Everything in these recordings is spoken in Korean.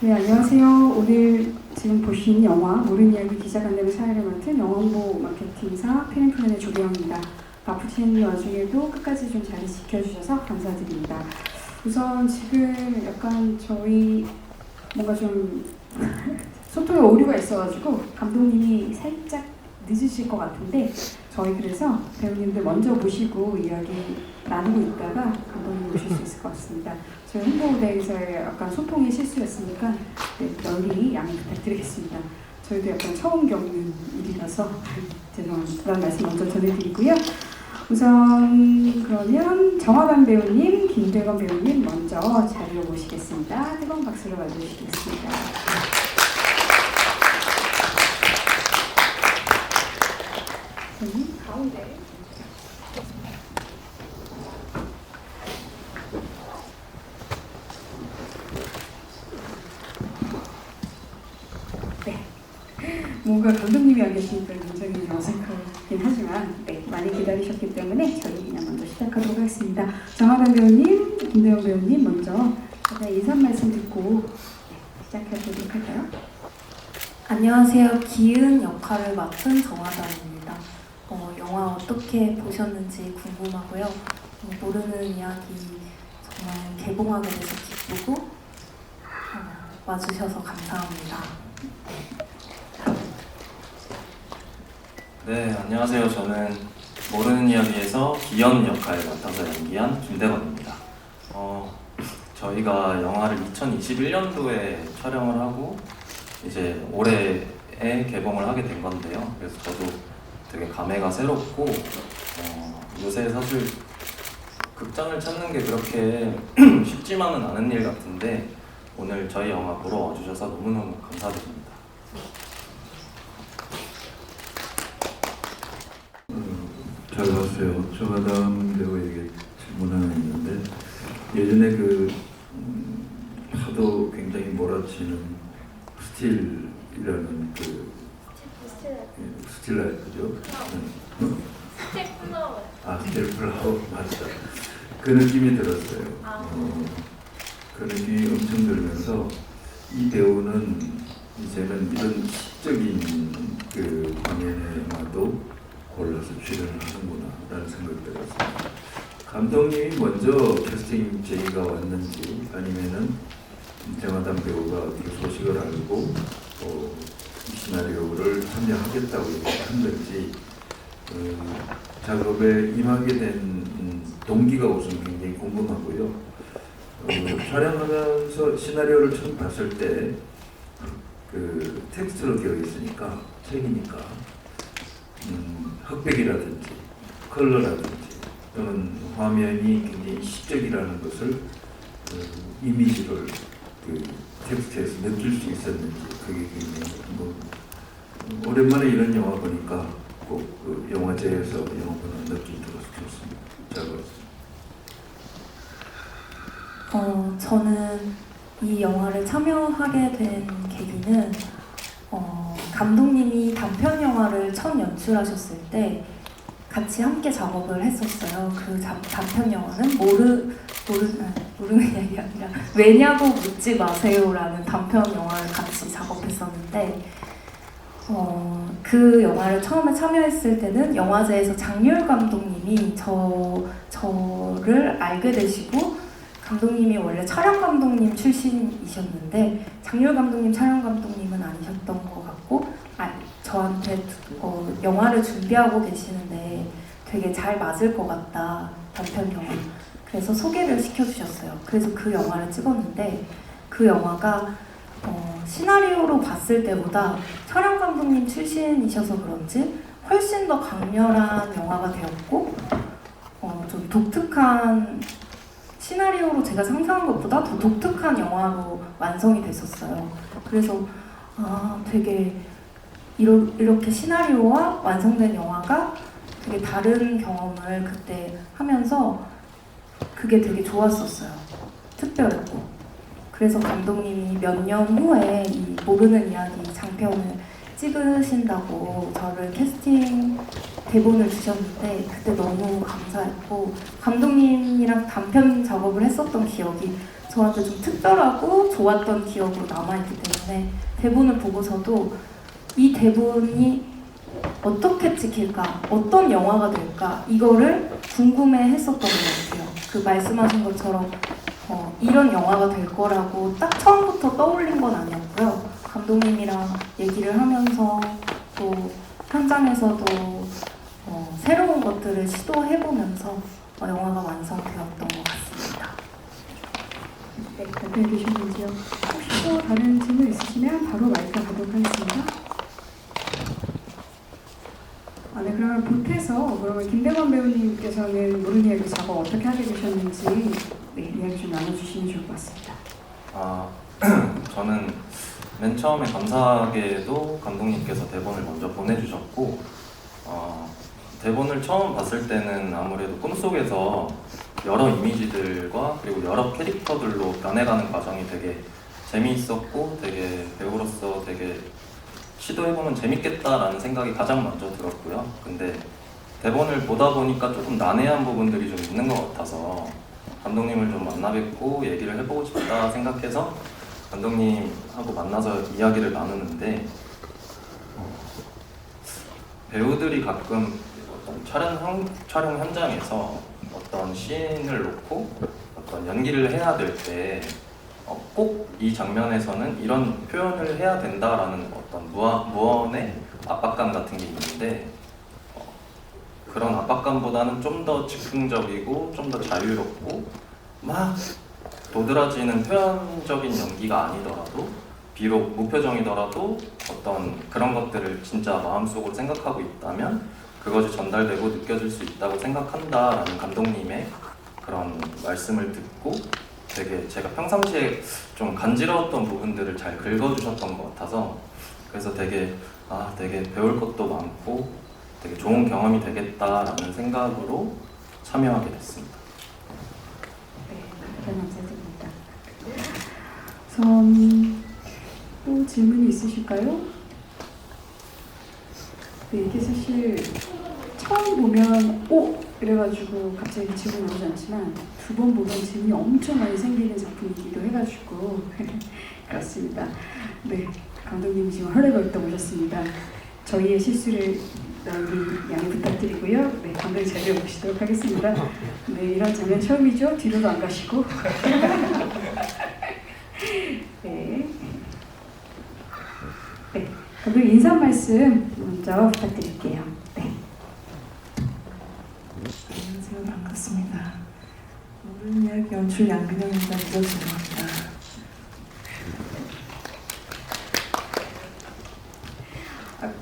네, 안녕하세요. 오늘 지금 보신 영화 모르는 이야기 기자간담회 사회를 맡은 영화홍보 마케팅사 페인플랜의 조대영입니다. 바쁘신 와중에도 끝까지 좀 자리 지켜주셔서 감사드립니다. 우선 지금 약간 저희 뭔가 좀 소통에 오류가 있어가지고 감독님이 살짝 늦으실 것 같은데 저희 그래서 배우님들 먼저 모시고 이야기 나누고 있다가 감독님 오실 수 있을 것 같습니다. 저희 홍보대에서의 약간 소통이 실수였으니까 널리 양해 부탁드리겠습니다. 저희도 약간 처음 겪는 일이라서 죄송합니다. 그런 말씀 먼저 전해드리고요. 우선 그러면 정화단 배우님, 김대건 배우님 먼저 자리로 모시겠습니다. 뜨거운 박수로 맞이해주시겠습니다. 가운데. 네. 뭔가 감독님이 안 계시니까 굉장히 어색하긴 하지만 많이 기다리셨기 때문에 저희 그냥 먼저 시작하도록 하겠습니다. 정하단 배우님, 김대원 배우님 먼저 인사 말씀 듣고 시작해보도록 할까요? 안녕하세요. 기은 역할을 맡은 정하단입니다. 영화 어떻게 보셨는지 궁금하고요. 모르는 이야기 정말 개봉하게 돼서 기쁘고 와주셔서 감사합니다. 네, 안녕하세요. 저는 모르는 이야기에서 기현 역할을 맡아서 연기한 김대건입니다. 저희가 영화를 2021년도에 촬영을 하고 이제 올해에 개봉을 하게 된 건데요. 그래서 저도 되게 감회가 새롭고 요새 사실 극장을 찾는 게 그렇게 쉽지만은 않은 일 같은데 오늘 저희 영화 보러 와주셔서 너무너무 감사드립니다. 잘 봤어요. 정하단 배우에게 질문 하나 있는데 예전에 하도 굉장히 몰아치는 스틸이라는 스틸 라이프죠? 스틸 플라워 맞다. 그 느낌이 들었어요. 그 느낌이 엄청 들면서 이 배우는 이제는 이런 시적인 방면에마도 골라서 출연을 하는구나 라는 생각이 들었습니다. 감독님이 먼저 캐스팅 제의가 왔는지 아니면은 정하단 배우가 그 소식을 알고 이 시나리오를 참여하겠다고 한 건지 작업에 임하게 된 동기가 우선 굉장히 궁금하고요. 촬영하면서 시나리오를 처음 봤을 때 텍스트로 되어 있으니까 책이니까 흑백이라든지 컬러라든지 또는 화면이 굉장히 시적이라는 것을 이미지를 텍스트에서 느낄 수 있었는지 그게 굉장히 오랜만에 이런 영화 보니까 꼭 영화제에서 영화 보는 느낌 들어서 좋습니다. 잘 봤습니다. 저는 이 영화를 참여하게 된 계기는 감독님이 단편 영화를 첫 연출하셨을 때 같이 함께 작업을 했었어요. 그 단편 영화는 모르는 이야기 아니라 왜냐고 묻지 마세요라는 단편 영화를 같이 작업했었는데 그 영화를 처음에 참여했을 때는 영화제에서 장률 감독님이 저를 알게 되시고 감독님이 원래 촬영 감독님 출신이셨는데 장률 감독님 촬영 감독님은 아니셨던 것 같고 저한테 영화를 준비하고 계시는데 되게 잘 맞을 것 같다 단편 영화 그래서 소개를 시켜주셨어요. 그래서 그 영화를 찍었는데 그 영화가 시나리오로 봤을 때보다 촬영 감독님 출신이셔서 그런지 훨씬 더 강렬한 영화가 되었고 좀 독특한 시나리오로 제가 상상한 것보다 더 독특한 영화로 완성이 됐었어요. 그래서 되게 이렇게 시나리오와 완성된 영화가 되게 다른 경험을 그때 하면서 그게 되게 좋았었어요. 특별했고. 그래서 감독님이 몇 년 후에 이 모르는 이야기 장편을 찍으신다고 저를 캐스팅 대본을 주셨는데 그때 너무 감사했고 감독님이랑 단편 작업을 했었던 기억이 저한테 좀 특별하고 좋았던 기억으로 남아있기 때문에 대본을 보고서도 이 대본이 어떻게 찍힐까, 어떤 영화가 될까 이거를 궁금해했었던 것 같아요. 그 말씀하신 것처럼 이런 영화가 될 거라고 딱 처음부터 떠올린 건 아니었고요. 감독님이랑 얘기를 하면서 또 현장에서도 새로운 것들을 시도해보면서 영화가 완성되었던 것 같습니다. 네, 답변해 주셨는지요? 혹시 또 다른 질문 있으시면 바로 마이크 가도록 하겠습니다. 네, 그러면 보태서 그러면 김대건 배우님께서는 모르는 이야기 작업 어떻게 하게 되셨는지 네, 이야기 좀 나눠주시면 좋을 것 같습니다. 저는 맨 처음에 감사하게도 감독님께서 대본을 먼저 보내주셨고 대본을 처음 봤을 때는 아무래도 꿈속에서 여러 이미지들과 그리고 여러 캐릭터들로 변해가는 과정이 되게 재미있었고 되게 배우로서 되게 시도해보면 재밌겠다라는 생각이 가장 먼저 들었고요. 근데 대본을 보다 보니까 조금 난해한 부분들이 좀 있는 것 같아서 감독님을 좀 만나 뵙고 얘기를 해보고 싶다 생각해서 감독님하고 만나서 이야기를 나누는데 배우들이 가끔 어떤 촬영 현장에서 어떤 씬을 놓고 어떤 연기를 해야 될 때 꼭 이 장면에서는 이런 표현을 해야 된다라는 어떤 무언의 압박감 같은 게 있는데 그런 압박감보다는 좀 더 즉흥적이고 좀 더 자유롭고 막 도드라지는 표현적인 연기가 아니더라도 비록 무표정이더라도 어떤 그런 것들을 진짜 마음속으로 생각하고 있다면 그것이 전달되고 느껴질 수 있다고 생각한다라는 감독님의 그런 말씀을 듣고 되게 제가 평상시에 좀 간지러웠던 부분들을 잘 긁어주셨던 것 같아서 그래서 되게 배울 것도 많고 되게 좋은 경험이 되겠다라는 생각으로 참여하게 됐습니다. 네, 답변 감사드립니다. 또 질문이 있으실까요? 네, 이게 사실 처음 보면 이래가지고 갑자기 질문이 나오지 않지만 두 번 보면 질문이 엄청 많이 생기는 작품이기도 해가지고 그렇습니다. 네, 감독님이 지금 헐레벌떡 오셨습니다. 저희의 실수를 널리 양해 부탁드리고요. 네, 감독님 자리에 모시도록 하겠습니다. 네, 이런 장면 처음이죠? 뒤로도 안 가시고. 네. 네, 감독님 인사 말씀 먼저 부탁드릴게요. 네. 안녕하세요. 반갑습니다. 모르는 이야기 연출 양근영입니다. 믿어주십니다.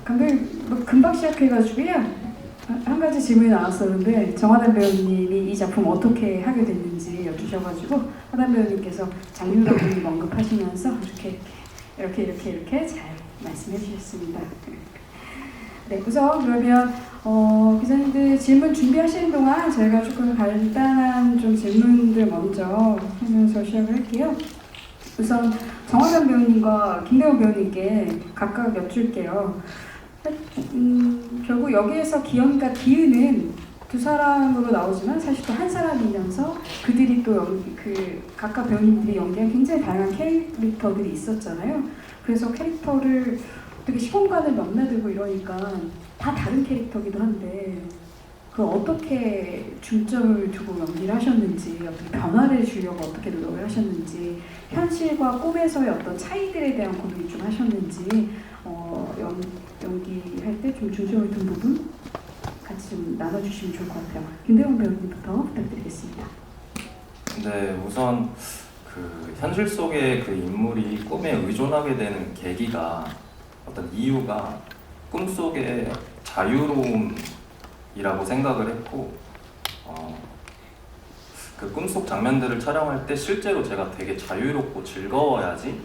감독님 금방 시작해가지고요. 한 가지 질문이 나왔었는데 정하단 배우님이 이 작품 어떻게 하게 됐는지 여쭈셔가지고 하단 배우님께서 장윤 감독님 언급하시면서 이렇게 잘 말씀해 주셨습니다. 네, 우선 그러면 기자님들 질문 준비하시는 동안 저희가 조금 간단한 좀 질문들 먼저 하면서 시작을 할게요. 우선 정하단 배우님과 김대건 배우님께 각각 여쭐게요. 결국 여기에서 기현과 기은은 두 사람으로 나오지만 사실 또 한 사람이면서 그들이 또 각각 배우님들이 연기한 굉장히 다양한 캐릭터들이 있었잖아요. 그래서 캐릭터를 되게 시공간을 넘나들고 이러니까 다 다른 캐릭터기도 한데 그걸 어떻게 중점을 두고 연기를 하셨는지, 어떤 변화를 주려고 어떻게 노력을 하셨는지, 현실과 꿈에서의 어떤 차이들에 대한 고민을 좀 하셨는지 연기할 때 좀 중점을 둔 부분 같이 좀 나눠주시면 좋을 것 같아요. 김대건 배우님부터 부탁드리겠습니다. 네, 우선 그 현실 속의 그 인물이 꿈에 의존하게 되는 계기가 어떤 이유가 꿈속의 자유로움이라고 생각을 했고 그 꿈속 장면들을 촬영할 때 실제로 제가 되게 자유롭고 즐거워야지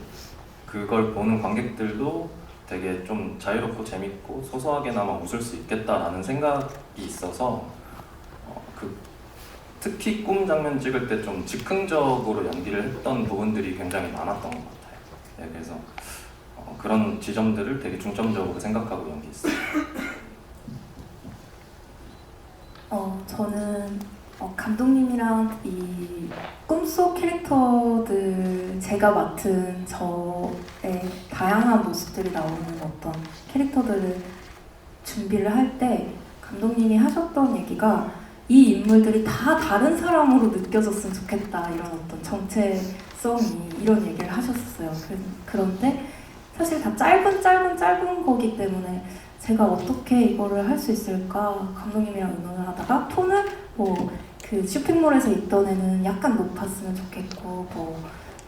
그걸 보는 관객들도 되게 좀 자유롭고 재밌고 소소하게나마 웃을 수 있겠다라는 생각이 있어서 특히 꿈 장면 찍을 때 좀 즉흥적으로 연기를 했던 부분들이 굉장히 많았던 것 같아요. 네, 그래서 그런 지점들을 되게 중점적으로 생각하고 연기했어요. 저는 감독님이랑 이 꿈속 캐릭터들 제가 맡은 저의 다양한 모습들이 나오는 어떤 캐릭터들을 준비를 할 때 감독님이 하셨던 얘기가 이 인물들이 다 다른 사람으로 느껴졌으면 좋겠다 이런 어떤 정체성이 이런 얘기를 하셨어요. 그런데 사실 다 짧은 거기 때문에 제가 어떻게 이거를 할 수 있을까 감독님이랑 의논을 하다가 톤을 뭐 그 쇼핑몰에서 있던 애는 약간 높았으면 좋겠고 뭐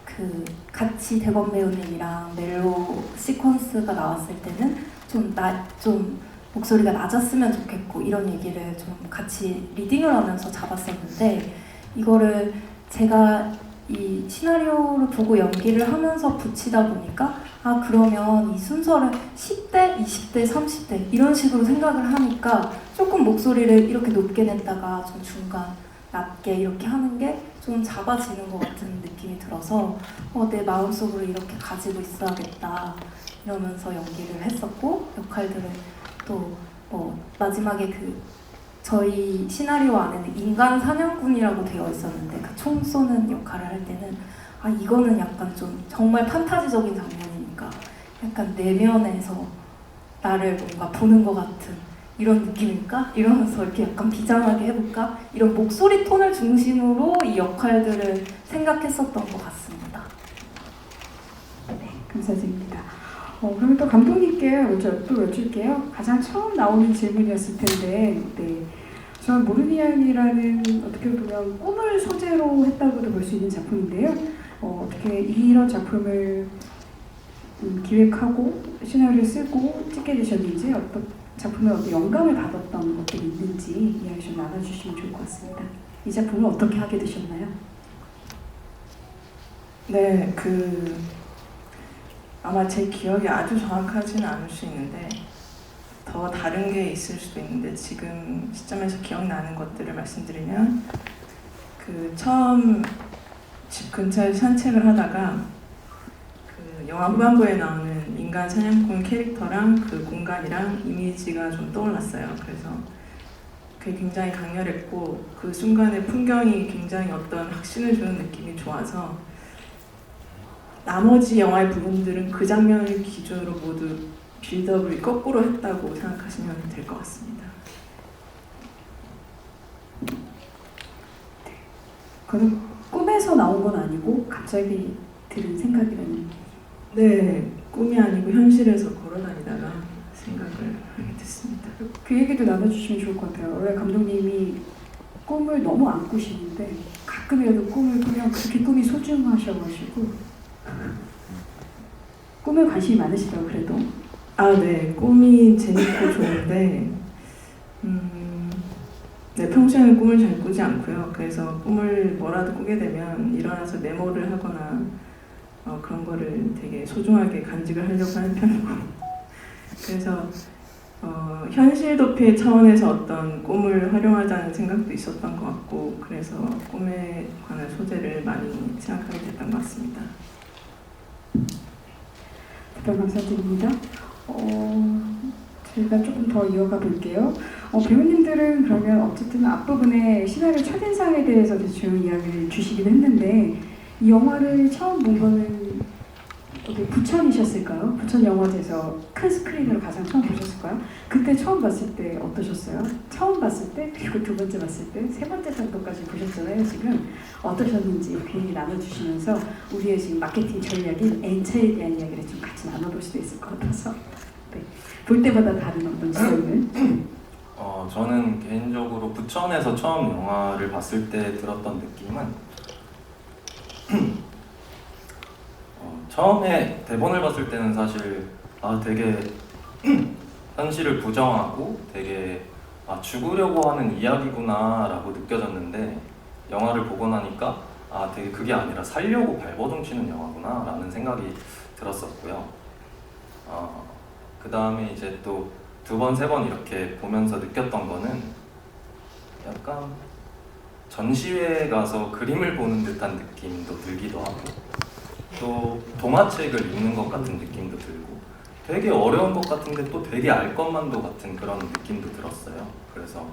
그 같이 대건 배우님이랑 멜로 시퀀스가 나왔을 때는 좀 목소리가 낮았으면 좋겠고 이런 얘기를 좀 같이 리딩을 하면서 잡았었는데 이거를 제가 이 시나리오를 보고 연기를 하면서 붙이다 보니까 아 그러면 이 순서를 10대, 20대, 30대 이런 식으로 생각을 하니까 조금 목소리를 이렇게 높게 냈다가 좀 중간 낮게 이렇게 하는 게 좀 잡아지는 것 같은 느낌이 들어서 내 마음속으로 이렇게 가지고 있어야겠다 이러면서 연기를 했었고 역할들을 또 뭐 마지막에 그 저희 시나리오 안에는 인간 사냥꾼이라고 되어 있었는데 그 총 쏘는 역할을 할 때는 아 이거는 약간 좀 정말 판타지적인 장면이니까 약간 내면에서 나를 뭔가 보는 것 같은 이런 느낌일까? 이러면서 이렇게 약간 비장하게 해볼까? 이런 목소리 톤을 중심으로 이 역할들을 생각했었던 것 같습니다. 네, 감사드립니다. 그럼 또 감독님께 또 여쭐게요. 가장 처음 나오는 질문이었을 텐데, 네. 저는 모르는 이야기라는 어떻게 보면 꿈을 소재로 했다고도 볼 수 있는 작품인데요. 어떻게 이런 작품을 기획하고 시나리오를 쓰고 찍게 되셨는지 어떤 작품에 어떤 영감을 받았던 것들이 있는지 이야기 좀 나눠주시면 좋을 것 같습니다. 이 작품을 어떻게 하게 되셨나요? 네, 아마 제 기억이 아주 정확하지는 않을 수 있는데 더 다른 게 있을 수도 있는데 지금 시점에서 기억나는 것들을 말씀드리면 처음 집 근처에서 산책을 하다가 영화 후반부에 나오는 인간 사냥꾼 캐릭터랑 그 공간이랑 이미지가 좀 떠올랐어요. 그래서 그게 굉장히 강렬했고 그 순간의 풍경이 굉장히 어떤 확신을 주는 느낌이 좋아서 나머지 영화의 부분들은 그 장면을 기준으로 모두 빌드업을 거꾸로 했다고 생각하시면 될 것 같습니다. 그건 꿈에서 나온 건 아니고 갑자기 들은 생각이라는. 네, 꿈이 아니고 현실에서 걸어다니다가 생각을 하게 됐습니다. 그 얘기도 나눠주시면 좋을 것 같아요. 원래 감독님이 꿈을 너무 안 꾸시는데 가끔이라도 꿈을 꾸면 그렇게 꿈이 소중하셔가지고 꿈에 관심이 많으시다고 그래도. 아, 네, 꿈이 재밌고 좋은데 네, 평소에는 꿈을 잘 꾸지 않고요. 그래서 꿈을 뭐라도 꾸게 되면 일어나서 메모를 하거나 그런 거를 되게 소중하게 간직을 하려고 하는 편이고 그래서 현실 도피 차원에서 어떤 꿈을 활용하자는 생각도 있었던 것 같고 그래서 꿈에 관한 소재를 많이 생각하게 됐던 것 같습니다. 답변 감사드립니다. 저희가 조금 더 이어가 볼게요. 배우님들은 그러면 어쨌든 앞부분에 시나리오 첫인상에 대해서 대충 이야기를 주시긴 했는데 이 영화를 처음 본 거는 어디 부천이셨을까요? 부천 영화제에서 큰 스크린으로 가장 처음 보셨을까요? 그때 처음 봤을 때 어떠셨어요? 처음 봤을 때 그리고 두 번째 봤을 때 세 번째 정도까지 보셨잖아요. 지금 어떠셨는지 그 얘기 나눠주시면서 우리의 지금 마케팅 전략인 N차에 대한 이야기를 좀 같이 나눠볼 수도 있을 것 같아서 네. 볼 때마다 다른 어떤 지점을 저는 개인적으로 부천에서 처음 영화를 봤을 때 들었던 느낌은 처음에 대본을 봤을 때는 사실 되게 현실을 부정하고 되게 죽으려고 하는 이야기구나 라고 느껴졌는데 영화를 보고 나니까 되게 그게 아니라 살려고 발버둥 치는 영화구나 라는 생각이 들었었고요. 그 다음에 이제 또 두 번, 세 번 이렇게 보면서 느꼈던 거는 약간 전시회에 가서 그림을 보는 듯한 느낌도 들기도 하고 또 동화책을 읽는 것 같은 느낌도 들고 되게 어려운 것 같은데 또 되게 알 것만도 같은 그런 느낌도 들었어요. 그래서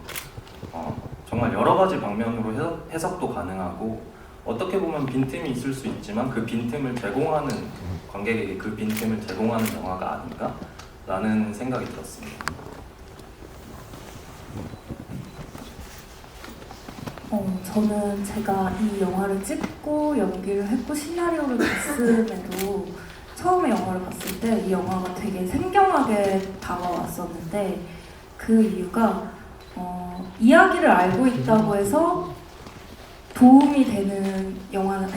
정말 여러 가지 방면으로 해석도 가능하고 어떻게 보면 빈틈이 있을 수 있지만 그 빈틈을 제공하는 관객에게 그 빈틈을 제공하는 영화가 아닌가라는 생각이 들었습니다. 저는 제가 이 영화를 찍고 연기를 했고 시나리오를 봤음에도 처음에 영화를 봤을 때 이 영화가 되게 생경하게 다가왔었는데 그 이유가 이야기를 알고 있다고 해서 도움이 되는 영화는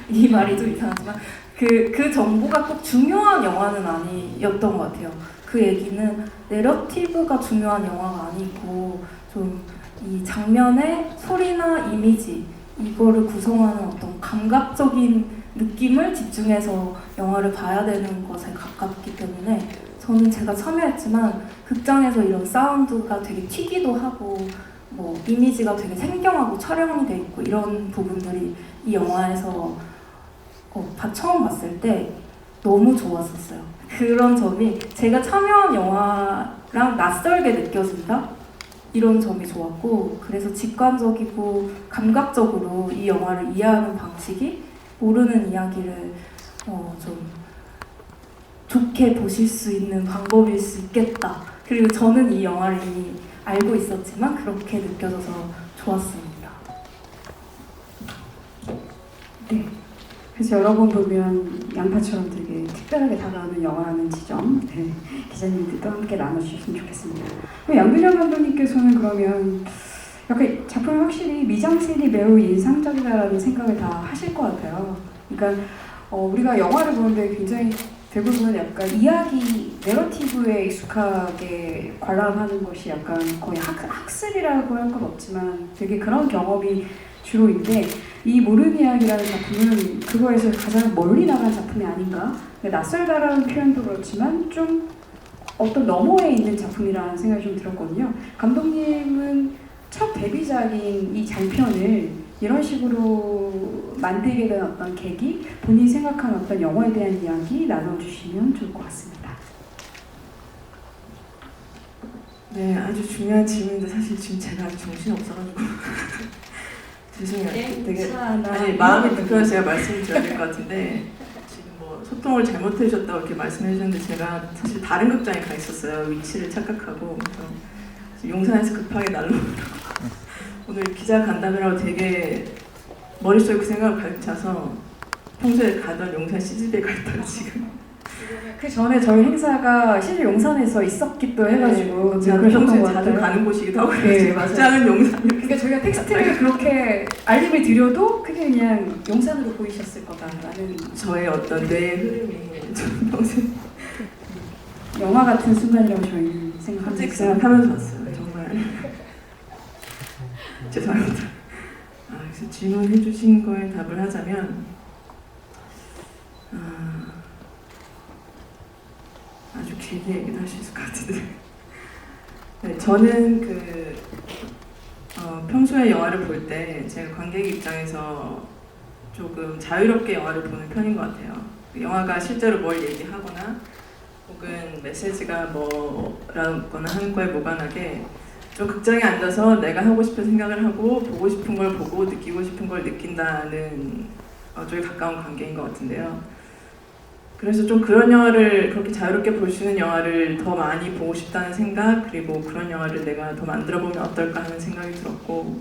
이 말이 좀 이상하지만 그 정보가 꼭 중요한 영화는 아니었던 것 같아요. 그 얘기는 내러티브가 중요한 영화가 아니고 좀 이 장면의 소리나 이미지 이거를 구성하는 어떤 감각적인 느낌을 집중해서 영화를 봐야 되는 것에 가깝기 때문에 저는 제가 참여했지만 극장에서 이런 사운드가 되게 튀기도 하고 뭐 이미지가 되게 생경하고 촬영이 돼 있고 이런 부분들이 이 영화에서 처음 봤을 때 너무 좋았었어요. 그런 점이 제가 참여한 영화랑 낯설게 느껴진다? 이런 점이 좋았고 그래서 직관적이고 감각적으로 이 영화를 이해하는 방식이 모르는 이야기를 좀 좋게 보실 수 있는 방법일 수 있겠다. 그리고 저는 이 영화를 이미 알고 있었지만 그렇게 느껴져서 좋았습니다. 네. 그래서 여러 번 보면 양파처럼 되게 특별하게 다가오는 영화라는 지점, 네, 기자님들도 함께 나눠주셨으면 좋겠습니다. 그럼 양균영 감독님께서는 그러면 약간 작품이 확실히 미장센이 매우 인상적이다라는 생각을 다 하실 것 같아요. 그러니까 우리가 영화를 보는데 굉장히 대부분 약간 이야기, 내러티브에 익숙하게 관람하는 것이 약간 거의 학습이라고 할 건 없지만 되게 그런 경험이 주로인데 이 모르는 이야기라는 작품은 그거에서 가장 멀리 나간 작품이 아닌가? 낯설다라는 표현도 그렇지만 좀 어떤 너머에 있는 작품이라는 생각이 좀 들었거든요. 감독님은 첫 데뷔작인 이 장편을 이런 식으로 만들게 된 어떤 계기, 본인이 생각하는 어떤 영화에 대한 이야기 나눠주시면 좋을 것 같습니다. 네, 아주 중요한 질문인데 사실 지금 제가 정신이 없어가지고 죄송해요. 되게 마음이 불편해서 제가 말씀을 드려야 될 것 같은데 지금 뭐 소통을 잘못해 주셨다고 이렇게 말씀해 주셨는데 제가 사실 다른 극장에 가 있었어요. 위치를 착각하고 그래서 용산에서 급하게 날라오더라고요. 오늘 기자 간담회라고 되게 머릿속에 그 생각을 가득 차서 평소에 가던 용산 CGV에 가 있다가 지금 그 전에 저희 행사가 실제 용산에서 있었기도 해가지고 제가 평소에 자주 가는 곳이기도 하고 네, 맞아요. 극장은 용산 그러니까 저희가 텍스트를 그렇게 알림을 드려도 그게 그냥 용산으로 보이셨을 거다라는 저의 어떤 뇌의 흐름이 좀 평소에 영화 같은 순간이라고 저희는 갑자기 그 생각합니다. 생각하면서 왔어요. 정말 죄송합니다. 그래서 질문해 주신 거에 답을 하자면 아주 길게 얘기도 할 수 있을 것 같은데 네, 저는 평소에 영화를 볼 때 제가 관객 입장에서 조금 자유롭게 영화를 보는 편인 것 같아요. 영화가 실제로 뭘 얘기하거나 혹은 메시지가 뭐라거나 하는 거에 무관하게 좀 극장에 앉아서 내가 하고 싶은 생각을 하고 보고 싶은 걸 보고 느끼고 싶은 걸 느낀다는 쪽에 가까운 관계인 것 같은데요. 그래서 좀 그런 영화를 그렇게 자유롭게 볼 수 있는 영화를 더 많이 보고 싶다는 생각 그리고 그런 영화를 내가 더 만들어보면 어떨까 하는 생각이 들었고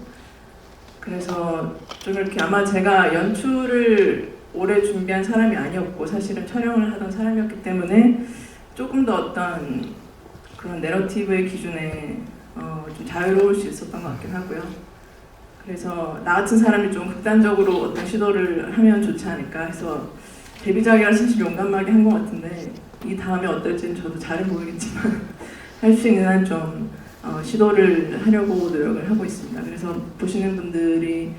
그래서 좀 이렇게 아마 제가 연출을 오래 준비한 사람이 아니었고 사실은 촬영을 하던 사람이었기 때문에 조금 더 어떤 그런 내러티브의 기준에 좀 자유로울 수 있었던 것 같긴 하고요. 그래서 나 같은 사람이 좀 극단적으로 어떤 시도를 하면 좋지 않을까 해서 데뷔작이라 사실 용감하게 한 것 같은데 이 다음에 어떨지는 저도 잘은 모르겠지만 할 수 있는 한 좀 시도를 하려고 노력을 하고 있습니다. 그래서 보시는 분들이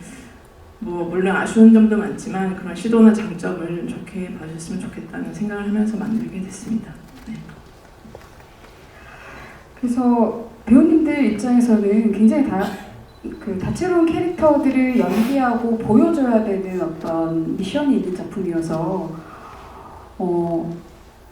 물론 아쉬운 점도 많지만 그런 시도나 장점을 좋게 봐주셨으면 좋겠다는 생각을 하면서 만들게 됐습니다. 네. 그래서 배우님들 입장에서는 굉장히 다채로운 캐릭터들을 연기하고 보여줘야 되는 어떤 미션이 있는 작품이어서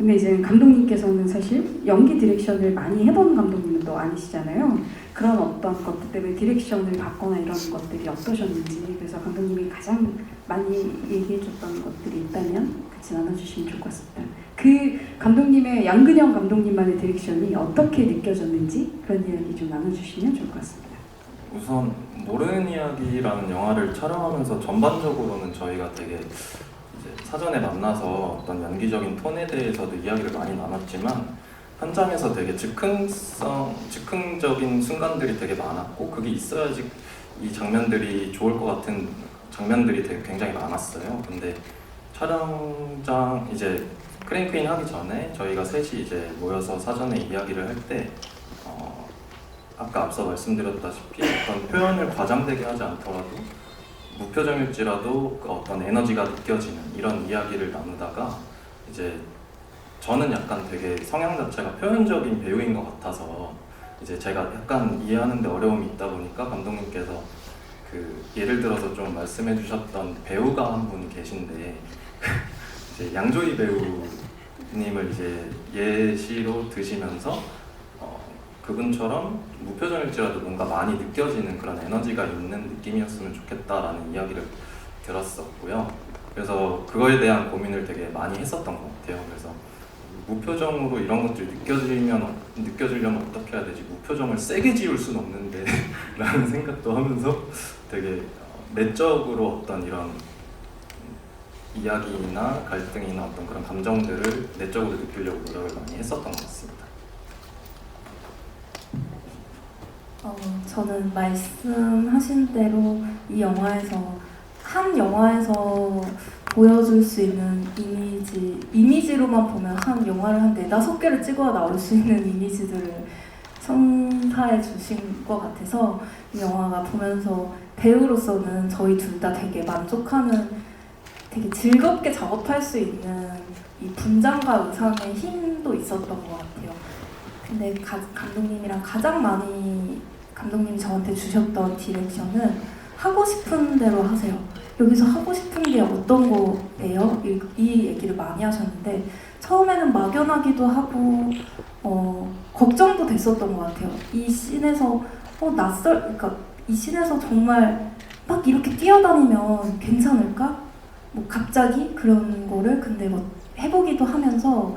근데 이제 감독님께서는 사실 연기 디렉션을 많이 해본 감독님은 또 아니시잖아요. 그런 어떤 것들 때문에 디렉션을 받거나 이런 것들이 어떠셨는지, 그래서 감독님이 가장 많이 얘기해줬던 것들이 있다면 같이 나눠주시면 좋을 것 같습니다. 그 감독님의 양근영 감독님만의 디렉션이 어떻게 느껴졌는지 그런 이야기 좀 나눠주시면 좋을 것 같습니다. 우선 모르는 이야기라는 영화를 촬영하면서 전반적으로는 저희가 되게 이제 사전에 만나서 어떤 연기적인 톤에 대해서도 이야기를 많이 나눴지만 현장에서 되게 즉흥적인 순간들이 되게 많았고 그게 있어야지 이 장면들이 좋을 것 같은 장면들이 되게 굉장히 많았어요. 근데 촬영장 이제 크랭크인 하기 전에 저희가 셋이 이제 모여서 사전에 이야기를 할 때 아까 앞서 말씀드렸다시피 어떤 표현을 과장되게 하지 않더라도 무표정일지라도 그 어떤 에너지가 느껴지는 이런 이야기를 나누다가 이제 저는 약간 되게 성향 자체가 표현적인 배우인 것 같아서 이제 제가 약간 이해하는데 어려움이 있다 보니까 감독님께서 그 예를 들어서 좀 말씀해 주셨던 배우가 한 분 계신데 이제 양조희 배우님을 이제 예시로 드시면서 그분처럼 무표정일지라도 뭔가 많이 느껴지는 그런 에너지가 있는 느낌이었으면 좋겠다라는 이야기를 들었었고요. 그래서 그거에 대한 고민을 되게 많이 했었던 것 같아요. 그래서 무표정으로 이런 것들이 느껴지려면 어떻게 해야 되지? 무표정을 세게 지울 수는 없는데 라는 생각도 하면서 되게 내적으로 어떤 이런 이야기나 갈등이나 어떤 그런 감정들을 내적으로 느끼려고 노력을 많이 했었던 것 같습니다. 저는 말씀하신 대로 이 영화에서 한 영화에서 보여줄 수 있는 이미지로만 보면 한 영화를 한 4-5개를 찍어야 나올 수 있는 이미지들을 선사해 주신 것 같아서 이 영화가 보면서 배우로서는 저희 둘 다 되게 만족하는, 되게 즐겁게 작업할 수 있는 이 분장과 의상의 힘도 있었던 것 같아요. 근데 감독님이랑 가장 많이 감독님이 저한테 주셨던 디렉션은 하고 싶은 대로 하세요. 여기서 하고 싶은 게 어떤 거예요? 이 얘기를 많이 하셨는데 처음에는 막연하기도 하고 걱정도 됐었던 것 같아요. 이 씬에서 그러니까 이 씬에서 정말 막 이렇게 뛰어다니면 괜찮을까? 뭐 갑자기 그런 거를 근데 뭐 해보기도 하면서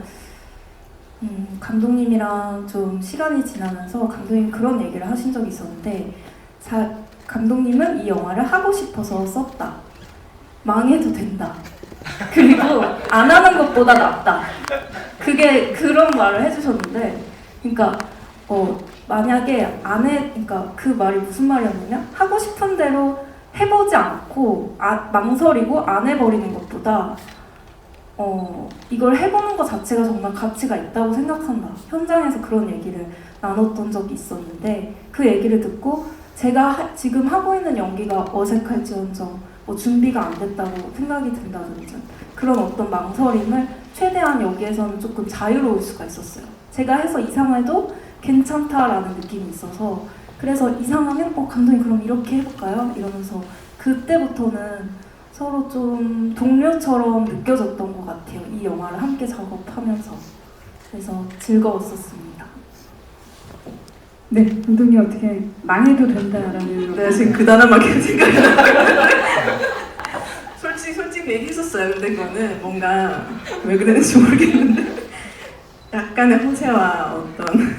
감독님이랑 좀 시간이 지나면서 감독님 그런 얘기를 하신 적이 있었는데 감독님은 이 영화를 하고 싶어서 썼다. 망해도 된다. 그리고 안 하는 것보다 낫다. 그런 말을 해주셨는데, 그러니까 만약에 그러니까 그 말이 무슨 말이었냐면 하고 싶은 대로 해보지 않고 망설이고 안 해버리는 것보다 이걸 해보는 것 자체가 정말 가치가 있다고 생각한다. 현장에서 그런 얘기를 나눴던 적이 있었는데 그 얘기를 듣고 제가 지금 하고 있는 연기가 어색할지언정 뭐 준비가 안 됐다고 생각이 든다든지 그런 어떤 망설임을 최대한 여기에서는 조금 자유로울 수가 있었어요. 제가 해서 이상해도 괜찮다라는 느낌이 있어서 그래서 이상하면 감독님 그럼 이렇게 해볼까요? 이러면서 그때부터는 서로 좀 동료처럼 느껴졌던 것 같아요. 이 영화를 함께 작업하면서. 그래서 즐거웠었습니다. 네, 감독님 어떻게 망해도 된다라는 내가 지금 그 단어밖에 생각이 나요. 솔직히 얘기했었어요. 근데 그거는 뭔가 왜 그랬는지 모르겠는데 약간의 허세와 어떤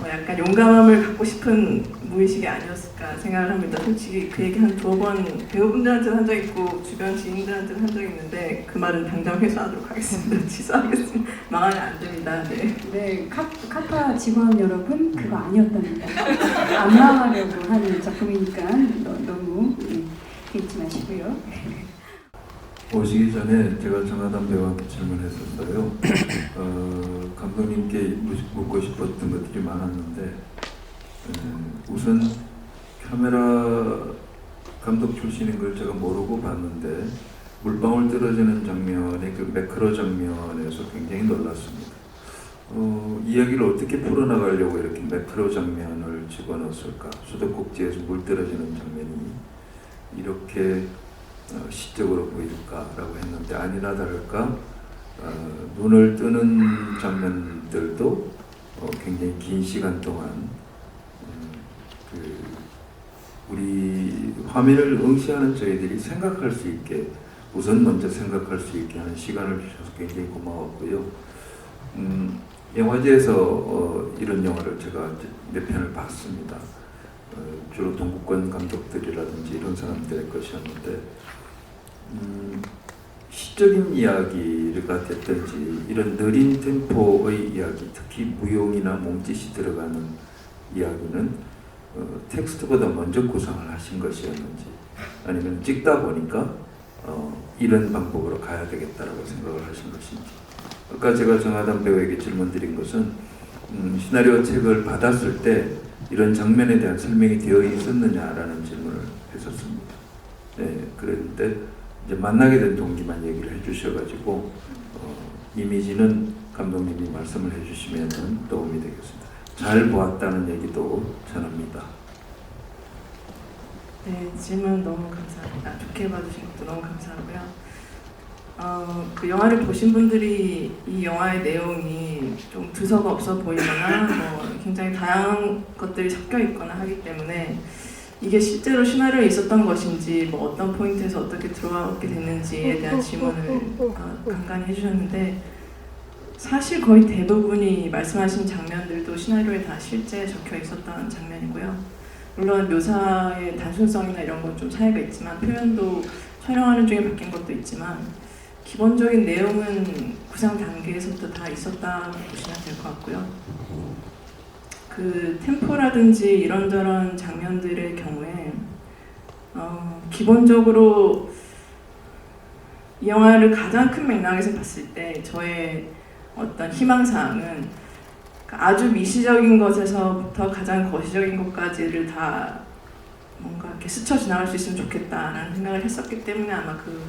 약간 용감함을 갖고 싶은 무의식이 아니었을까 생각을 합니다. 솔직히 그 얘기 한 2번 배우분들한테는 한 적 있고 주변 지인들한테는 한 적이 있는데 그 말은 당장 회수하도록 하겠습니다. 취소하겠습니다. 망하면 안 됩니다. 네. 네, 카파 직원 여러분 그거 아니었답니다. 안 망하려고 하는 작품이니까 너무 잊지 마시고요. 오시기 전에 제가 정하담 배우한테 질문했었어요. 감독님께 묻고 싶었던 것들이 많았는데 우선 카메라 감독 출신인 걸 제가 모르고 봤는데 물방울 떨어지는 장면의 그 매크로 장면에서 굉장히 놀랐습니다. 이야기를 어떻게 풀어나가려고 이렇게 매크로 장면을 집어넣었을까? 수도꼭지에서 물 떨어지는 장면이 이렇게 시적으로 보일까라고 했는데 아니나 다를까 눈을 뜨는 장면들도 굉장히 긴 시간 동안 그 우리 화면을 응시하는 저희들이 생각할 수 있게 우선 먼저 생각할 수 있게 하는 시간을 주셔서 굉장히 고마웠고요. 영화제에서 이런 영화를 제가 몇 편을 봤습니다. 주로 동국권 감독들이라든지 이런 사람들의 것이었는데 시적인 이야기가 됐든지 이런 느린 템포의 이야기, 특히 무용이나 몸짓이 들어가는 이야기는 텍스트보다 먼저 구상을 하신 것이었는지 아니면 찍다 보니까 이런 방법으로 가야 되겠다라고 생각을 하신 것인지. 아까 제가 정하담 배우에게 질문드린 것은 시나리오 책을 받았을 때 이런 장면에 대한 설명이 되어 있었느냐라는 질문을 했었습니다. 네, 그런데 이제 만나게 된 동기만 얘기를 해주셔가지고 이미지는 감독님이 말씀을 해주시면 도움이 되겠습니다. 잘 보았다는 얘기도 전합니다. 네, 질문 너무 감사합니다. 좋게 봐주신 것도 너무 감사하고요. 그 영화를 보신 분들이 이 영화의 내용이 좀 두서가 없어 보이거나 뭐 굉장히 다양한 것들이 섞여 있거나 하기 때문에 이게 실제로 시나리오에 있었던 것인지 뭐 어떤 포인트에서 어떻게 들어왔게 됐는지에 대한 질문을 간간히 해주셨는데 사실 거의 대부분이 말씀하신 장면들도 시나리오에 다 실제 적혀 있었던 장면이고요. 물론 묘사의 단순성이나 이런 건 좀 차이가 있지만 표현도 촬영하는 중에 바뀐 것도 있지만 기본적인 내용은 구상 단계에서부터 다 있었다고 보시면 될 것 같고요. 그 템포라든지 이런저런 장면들의 경우에 기본적으로 이 영화를 가장 큰 맥락에서 봤을 때 저의 어떤 희망사항은 아주 미시적인 것에서부터 가장 거시적인 것까지를 다 뭔가 이렇게 스쳐 지나갈 수 있으면 좋겠다라는 생각을 했었기 때문에 아마 그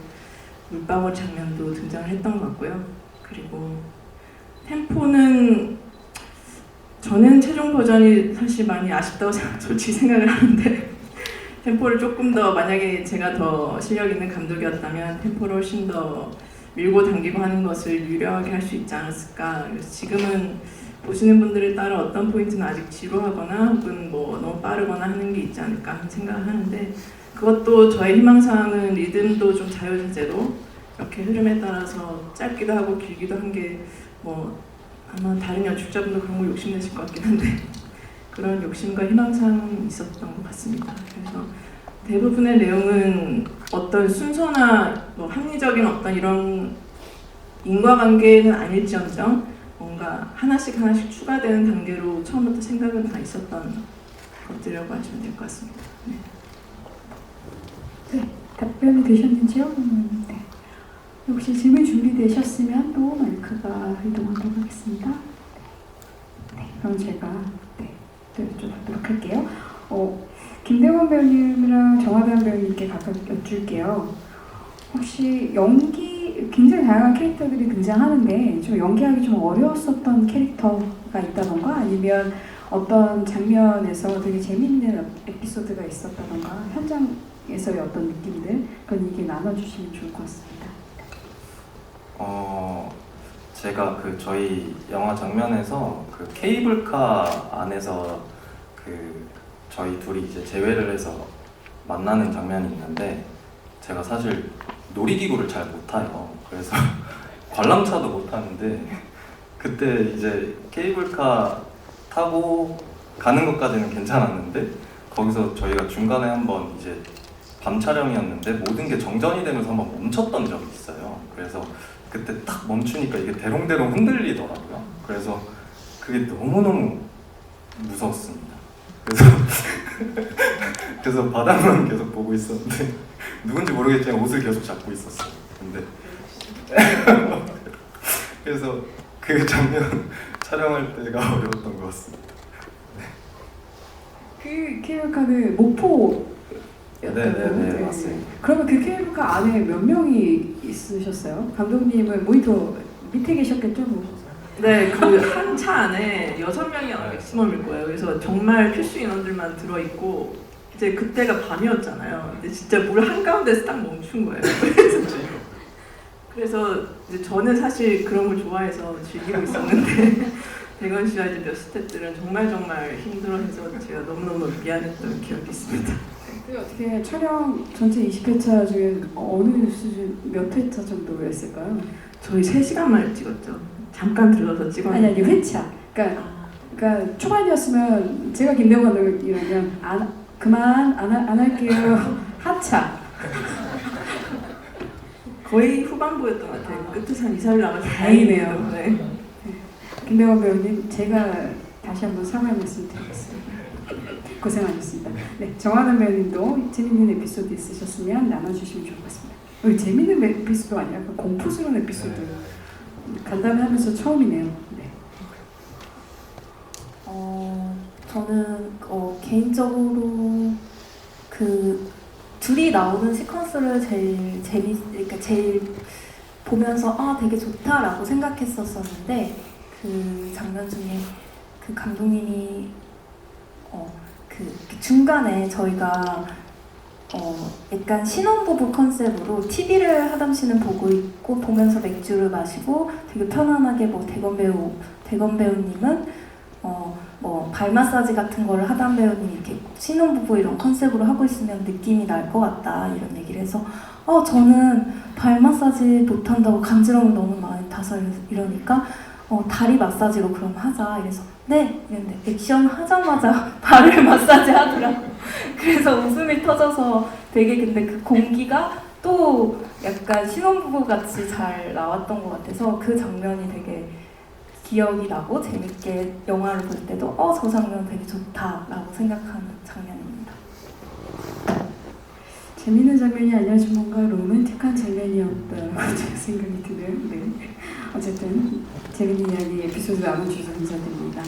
물방울 장면도 등장을 했던 것 같고요. 그리고 템포는 저는 최종 버전이 사실 많이 아쉽다고 솔직히 생각을 하는데 템포를 조금 더 만약에 제가 더 실력 있는 감독이었다면 템포를 훨씬 더 밀고 당기고 하는 것을 유려하게 할 수 있지 않았을까. 그래서 지금은 보시는 분들에 따라 어떤 포인트는 아직 지루하거나 혹은 뭐 너무 빠르거나 하는 게 있지 않을까 하는 생각을 하는데 그것도 저의 희망사항은 리듬도 좀 자유자재로 이렇게 흐름에 따라서 짧기도 하고 길기도 한 게 뭐 아마 다른 연출자분도 그런 거 욕심내실 것 같긴 한데 그런 욕심과 희망사항은 있었던 것 같습니다. 그래서 대부분의 내용은 어떤 순서나 뭐 합리적인 어떤 이런 인과관계는 아닐지언정 뭔가 하나씩 추가되는 단계로 처음부터 생각은 다 있었던 것들이라고 하시면 될 것 같습니다. 네, 답변이 되셨는지요? 네. 혹시 질문 준비되셨으면 또 마이크가 이동하도록 하겠습니다. 네, 그럼 제가 여쭤보도록 할게요. 김대원 배우님이랑 정하담 배우님께 각각 여쭐게요. 혹시 굉장히 다양한 캐릭터들이 등장하는데 좀 연기하기 좀 어려웠었던 캐릭터가 있다던가 아니면 어떤 장면에서 되게 재밌는 에피소드가 있었다던가 현장에서의 어떤 느낌들 그런 얘기 나눠주시면 좋을 것 같습니다. 제가 저희 영화 장면에서 그 케이블카 안에서 저희 둘이 이제 재회를 해서 만나는 장면이 있는데 제가 사실 놀이기구를 잘 못 타요. 그래서 관람차도 못 타는데 그때 이제 케이블카 타고 가는 것까지는 괜찮았는데 거기서 저희가 중간에 한번 이제 밤 촬영이었는데 모든 게 정전이 되면서 한번 멈췄던 적이 있어요. 그래서 그때 딱 멈추니까 이게 대롱대롱 흔들리더라고요. 그래서 그게 너무너무 무서웠습니다. 그래서 바닥만 계속 보고 있었는데 누군지 모르겠지만 옷을 계속 잡고 있었어요. 근데 그래서 그 장면 촬영할 때가 어려웠던 것 같습니다. 그 케이블카는 목포 네, 맞습니다. 그러면 그 케이블카 안에 몇 명이 있으셨어요? 감독님은 모니터 밑에 계셨겠죠? 네, 그 한 차 안에 6명이 아마 맥시멈일 거예요. 그래서 정말 필수 인원들만 들어있고 이제 그때가 밤이었잖아요. 근데 진짜 물 한가운데서 딱 멈춘 거예요. 그래서 이제 저는 사실 그런 걸 좋아해서 즐기고 있었는데 대건 씨와 이제 몇 스태프들은 정말 힘들어해서 제가 너무너무 미안했던 기억이 있습니다. 그 어떻게 촬영 전체 20회차 중에 어느 수준 몇 회차 정도였을까요? 저희 3시간만을 찍었죠. 잠깐 들러서 찍었는데. 아니 회차. 그러니까 초반이었으면 제가 김대원 감독이라면 그만 안 할게요. 하차. 거의 후반부였던 것 같아요. 끝에서 한 2, 4일 남아서 다행이네요. 네. 김대원 배우님 제가 다시 한번 사과의 말씀 드리겠습니다. 고생하셨습니다. 네, 정하는 배우님도 재밌는 에피소드 있으셨으면 나눠주시면 좋을 것 같습니다. 재밌는 에피소드 아니라 공포스러운 에피소드 간담회 하면서 처음이네요. 네. 저는 개인적으로 그 둘이 나오는 시퀀스를 제일 보면서 되게 좋다라고 생각했었었는데 그 장면 중에 그 감독님이 그 중간에 저희가 약간 신혼부부 컨셉으로 TV를 하담 씨는 보고 있고 보면서 맥주를 마시고 되게 편안하게 대건 배우님은 발 마사지 같은 거를 하담 배우님이 이렇게 신혼부부 이런 컨셉으로 하고 있으면 느낌이 날 것 같다 이런 얘기를 해서 저는 발 마사지 못한다고 간지러움을 너무 많이 타서 이러니까 다리 마사지로 그럼 하자 이래서 네 이랬는데 액션 하자마자 발을 마사지 하더라고. 그래서 웃음이 터져서 되게 근데 그 공기가 또 약간 신혼부부 같이 잘 나왔던 것 같아서 그 장면이 되게 기억이 나고 재밌게 영화를 볼 때도 저 장면 되게 좋다라고 생각하는 장면입니다. 재밌는 장면이 아니라 좀 뭔가 로맨틱한 장면이었다고 제가 생각이 드네요. 네. 어쨌든 재밌는 이야기 에피소드 나눠주셔서 감사드립니다.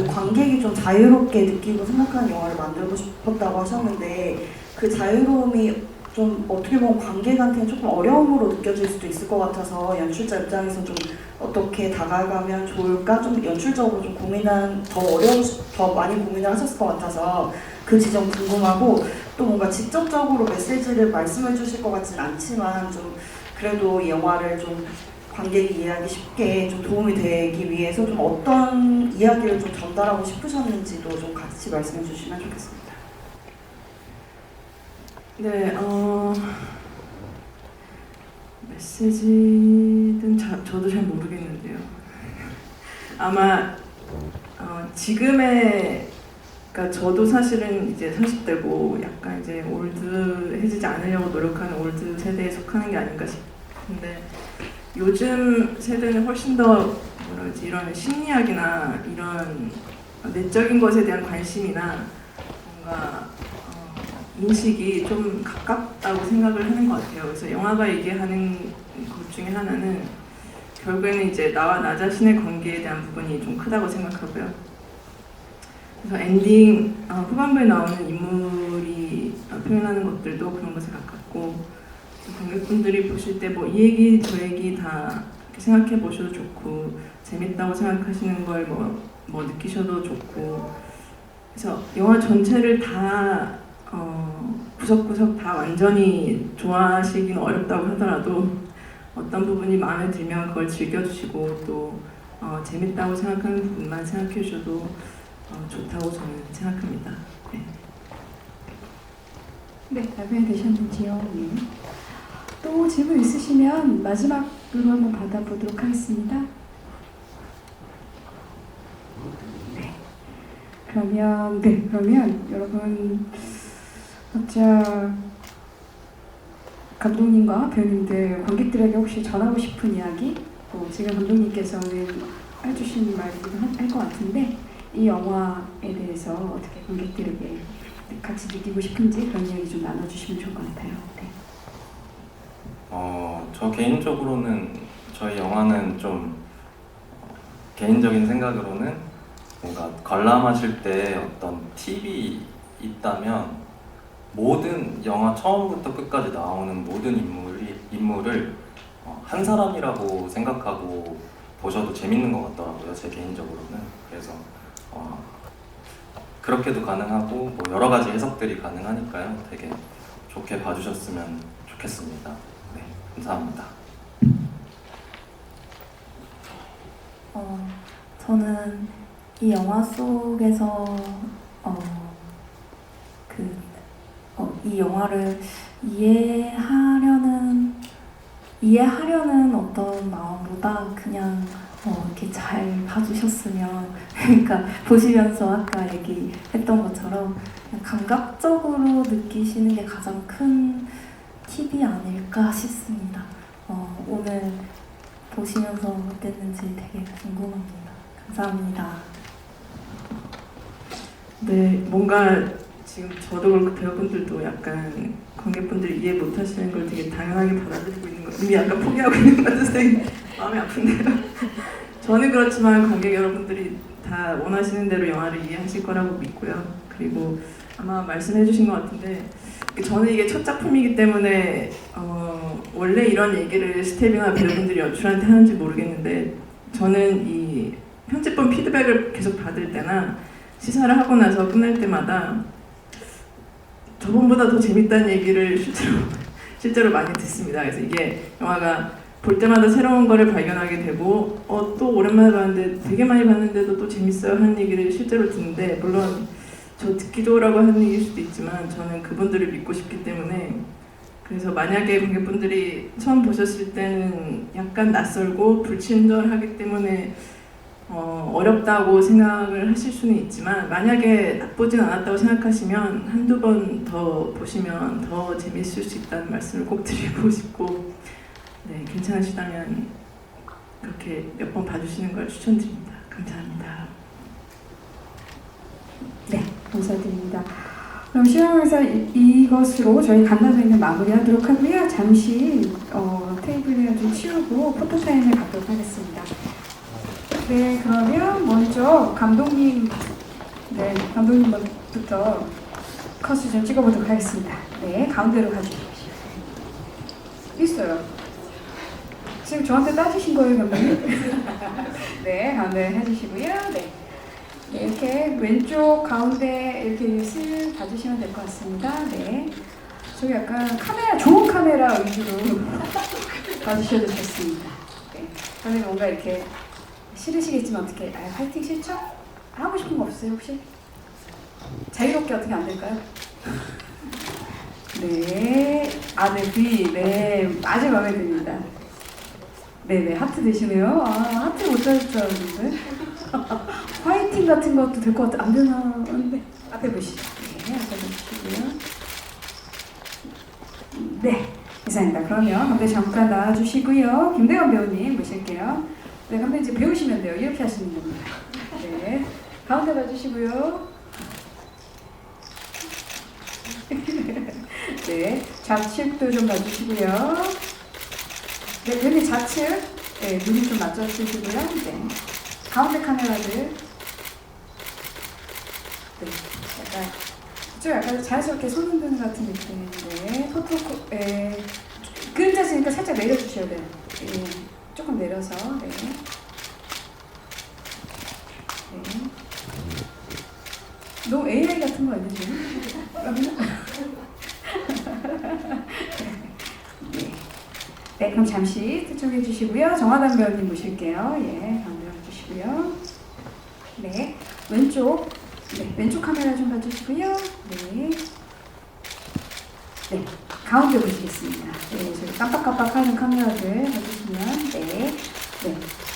관객이 좀 자유롭게 느끼고 생각하는 영화를 만들고 싶었다고 하셨는데 그 자유로움이 좀 어떻게 보면 관객한테는 조금 어려움으로 느껴질 수도 있을 것 같아서 연출자 입장에서 좀 어떻게 다가가면 좋을까 좀 연출적으로 좀 더 많이 고민을 하셨을 것 같아서 그 지점 궁금하고 또 뭔가 직접적으로 메시지를 말씀해 주실 것 같진 않지만 좀 그래도 이 영화를 좀 관객이 이해하기 쉽게 좀 도움이 되기 위해서 좀 어떤 이야기를 좀 전달하고 싶으셨는지도 좀 같이 말씀해 주시면 좋겠습니다. 네, 메시지는 저도 잘 모르겠는데요. 아마 지금의 그러니까 저도 사실은 이제 30대고 약간 이제 올드해지지 않으려고 노력하는 올드 세대에 속하는 게 아닌가 싶은데 요즘 세대는 훨씬 더 이런 심리학이나 이런 내적인 것에 대한 관심이나 뭔가 인식이 좀 가깝다고 생각을 하는 것 같아요. 그래서 영화가 얘기하는 것 중에 하나는 결국에는 이제 나와 나 자신의 관계에 대한 부분이 좀 크다고 생각하고요. 그래서 엔딩 후반부에 나오는 인물이 표현하는 것들도 그런 것에 가깝고 관객분들이 보실 때 뭐 이 얘기 저 얘기 다 생각해 보셔도 좋고 재밌다고 생각하시는 걸 뭐 느끼셔도 좋고 그래서 영화 전체를 다 구석구석 다 완전히 좋아하시기는 어렵다고 하더라도 어떤 부분이 마음에 들면 그걸 즐겨주시고 또 재밌다고 생각하는 부분만 생각해 주셔도 좋다고 저는 생각합니다. 네. 네, 답변이 되셨는지요? 네. 또 질문 있으시면 마지막으로 한번 받아보도록 하겠습니다. 네. 그러면 여러분 각자 감독님과 배우님들, 관객들에게 혹시 전하고 싶은 이야기, 지금 감독님께서는 해주신 말이기도 할 것 같은데 이 영화에 대해서 어떻게 관객들에게 같이 느끼고 싶은지 그런 이야기 좀 나눠주시면 좋을 것 같아요. 네. 저 개인적으로는 저희 영화는 좀 개인적인 생각으로는 뭔가 관람하실 때 어떤 팁이 있다면 모든 영화 처음부터 끝까지 나오는 모든 인물을 한 사람이라고 생각하고 보셔도 재밌는 것 같더라고요. 제 개인적으로는. 그래서 그렇게도 가능하고 뭐 여러 가지 해석들이 가능하니까요. 되게 좋게 봐주셨으면 좋겠습니다. 네, 감사합니다. 저는 이 영화 속에서 이 영화를 이해하려는 어떤 마음보다 그냥 이렇게 잘 봐주셨으면 그러니까 보시면서 아까 얘기했던 것처럼 그냥 감각적으로 느끼시는 게 가장 큰 팁이 아닐까 싶습니다. 오늘 보시면서 어땠는지 되게 궁금합니다. 감사합니다. 네, 뭔가 지금 저도 그렇고 배우분들도 약간 관객분들이 이해 못하시는 걸 되게 당연하게 받아들이고 있는 거 이미 약간 포기하고 있는 것 같아서 되게 마음이 아픈데요. 저는 그렇지만 관객 여러분들이 다 원하시는 대로 영화를 이해하실 거라고 믿고요. 그리고 아마 말씀해 주신 것 같은데 저는 이게 첫 작품이기 때문에 원래 이런 얘기를 스텝이나 배우분들이 연출한테 하는지 모르겠는데 저는 이 편집본 피드백을 계속 받을 때나 시사를 하고 나서 끝날 때마다 저번보다 더 재밌다는 얘기를 실제로 많이 듣습니다. 그래서 이게 영화가 볼 때마다 새로운 거를 발견하게 되고 또 오랜만에 봤는데 되게 많이 봤는데도 또 재밌어요 하는 얘기를 실제로 듣는데 물론 저 듣기 좋으라고 하는 얘기일 수도 있지만 저는 그분들을 믿고 싶기 때문에 그래서 만약에 관객분들이 처음 보셨을 때는 약간 낯설고 불친절하기 때문에 어렵다고 생각을 하실 수는 있지만 만약에 나쁘진 않았다고 생각하시면 한두 번 더 보시면 더 재밌을 수 있다는 말씀을 꼭 드리고 싶고 네, 괜찮으시다면 그렇게 몇 번 봐주시는 걸 추천드립니다. 감사합니다. 네, 감사드립니다. 그럼 시험에서 이것으로 저희 간담회는 마무리하도록 하고요. 잠시 테이블을 좀 치우고 포토타임을 갖도록 하겠습니다. 네, 그러면 먼저 감독님부터 컷을 좀 찍어보도록 하겠습니다. 네, 가운데로 가주십시오. 있어요. 지금 저한테 따지신 거예요, 감독님? 네, 가운데 해주시고요. 네. 이렇게 왼쪽 가운데 이렇게 쓱 봐주시면 될 것 같습니다. 네. 저기 약간 좋은 카메라 위주로 봐주셔도 좋습니다. 네. 저는 뭔가 이렇게 싫으시겠지만 어떻게, 파이팅 싫죠? 하고 싶은 거 없어요, 혹시? 자유롭게 어떻게 안 될까요? 네. 네, 아주 마음에 듭니다. 네네, 하트 되시네요. 하트 못 찾을 줄 알았는데. 화이팅 같은 것도 될 것 같아. 안 되나? 네. 앞에 보시죠. 네, 앞에 보시고요. 네, 이상입니다. 그러면 감독님 잠깐 나와주시고요. 김대건 배우님 모실게요. 네, 감독님 이제 배우시면 돼요. 이렇게 하시는 겁니다. 네, 가운데 봐주시고요. 네, 좌측도 좀 봐주시고요. 네, 여기 좌측, 네, 눈이 좀 맞춰주시고요. 네, 가운데 카메라들. 네, 약간 자연스럽게 손 흔드는 같은 느낌인데, 그림자 쓰니까 살짝 내려주셔야 돼요. 네, 조금 내려서, 네. 네. 너무 AI 같은 거 아니지? 네, 그럼 잠시 특정해 주시고요. 정하단 배우님 모실게요. 예, 가운데 와주시고요. 네, 왼쪽 카메라 좀 봐주시고요. 네, 네, 가운데 보시겠습니다. 네, 저기 깜빡깜빡하는 카메라들 봐주시면, 네,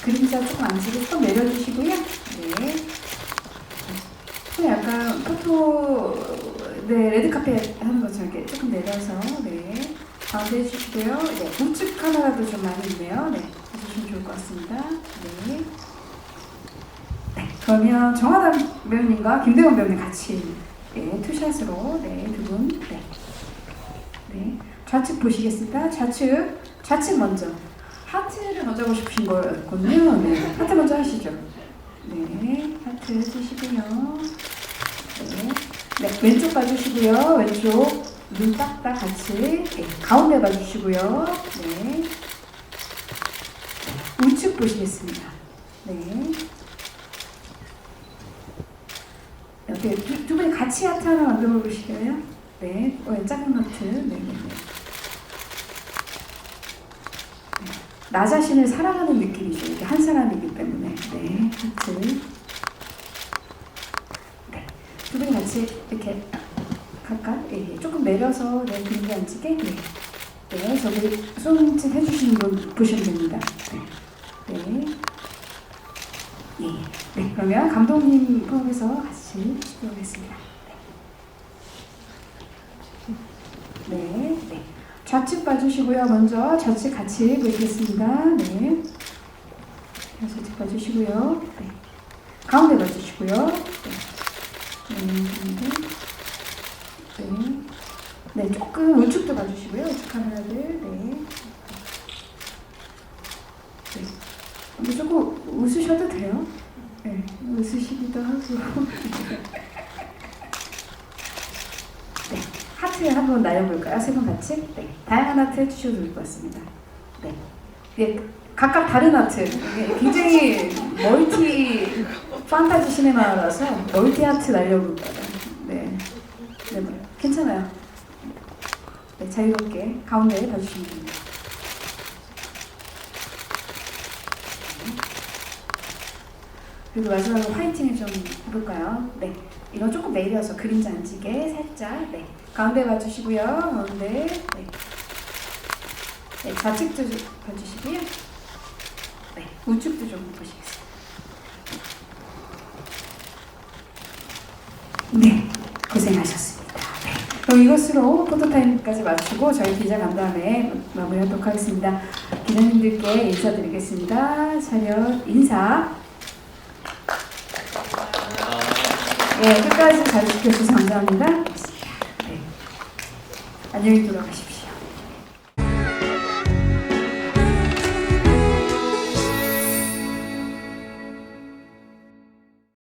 그림자 조금 앉으시고 좀 내려주시고요. 네, 약간 레드카펫 하는 것처럼 이렇게 조금 내려서, 네. 가운데 해주시고요. 네, 우측 카메라도 좀 많이 있네요. 네, 해주시면 좋을 것 같습니다. 네. 네, 그러면 정하단 배우님과 김대건 배우님 같이 투샷으로 두 분. 네, 좌측 보시겠습니다. 좌측 먼저. 하트를 먼저 하고 싶으신 거였군요. 네, 하트 먼저 하시죠. 네, 하트 해주시고요. 네, 왼쪽 봐주시고요. 왼쪽. 눈 딱딱 같이, 네, 가운데 봐주시고요. 네. 우측 보시겠습니다. 네. 이렇게 두 분이 같이 하트 하나 만들어 보실까요? 네. 작은 하트. 네. 나 자신을 사랑하는 느낌이죠. 이게 한 사람이기 때문에. 네, 하트. 네, 두 분이 같이 이렇게 각각 조금 내려서 그림자 앉히게. 네, 네, 저기 손짓 해주시는 분 보시면 됩니다. 네, 네, 예, 네, 그러면 감독님 포함해서 같이 시도하겠습니다. 네, 네. 좌측 봐주시고요. 먼저 좌측 같이 보시겠습니다. 네. 좌측 봐주시고요. 네. 가운데 봐주시고요. 네. 네. 네. 조금 우측도 봐주시고요. 우측 카메라들. 네. 네. 근데 조금 웃으셔도 돼요. 네. 웃으시기도 하고. 네. 하트 한번 날려볼까요? 세 분 같이? 네. 다양한 하트 해주셔도 좋을 것 같습니다. 네. 예, 각각 다른 하트. 이게 굉장히 멀티 판타지 시네마라서 멀티 하트 날려볼까요? 네. 네, 괜찮아요. 네, 자유롭게 가운데 봐주시면 됩니다. 그리고 마지막으로 화이팅을 좀 해볼까요? 네. 이건 조금 내려서 그림자 앉히게 살짝. 네. 가운데 봐주시고요. 가운데. 네. 네. 좌측도 좀 봐주시고요. 네. 우측도 좀 보시겠습니다. 네. 고생하셨습니다. 네. 그럼 이것으로 포토타임까지 마치고 저희 기자 간담회 마무리하도록 하겠습니다. 기자님들께 인사드리겠습니다. 차렷 인사. 네, 끝까지 잘 지켜주셔서 감사합니다. 네. 안녕히 돌아가십시오.